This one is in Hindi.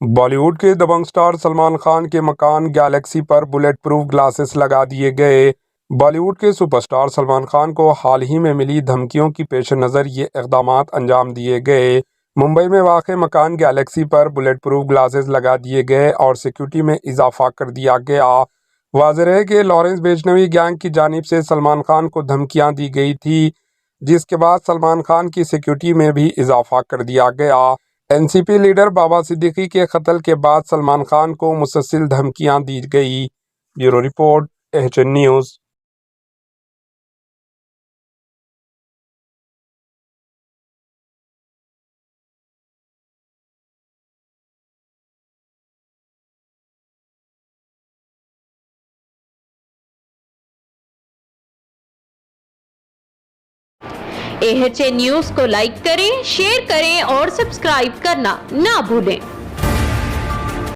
बॉलीवुड के दबंग स्टार सलमान खान के मकान गैलेक्सी पर बुलेट प्रूफ ग्लासेस लगा दिए गए। बॉलीवुड के सुपरस्टार सलमान खान को हाल ही में मिली धमकियों की पेश नज़र ये इक़दामात अंजाम दिए गए। मुंबई में वाक़ मकान गैलेक्सी पर बुलेट प्रूफ ग्लासेस लगा दिए गए और सिक्योरिटी में इजाफा कर दिया गया। वाज़ेह है कि लॉरेंस बिजनवी गैंग की जानिब से सलमान खान को धमकियां दी गई थी, जिसके बाद सलमान खान की सिक्योरिटी में भी इजाफा कर दिया गया। एनसीपी लीडर बाबा सिद्दीकी के कत्ल के बाद सलमान खान को मुसलसल धमकियां दी गई। Bureau report, HN news. HN news को लाइक करें, शेयर करें और सब्सक्राइब करना ना भूलें।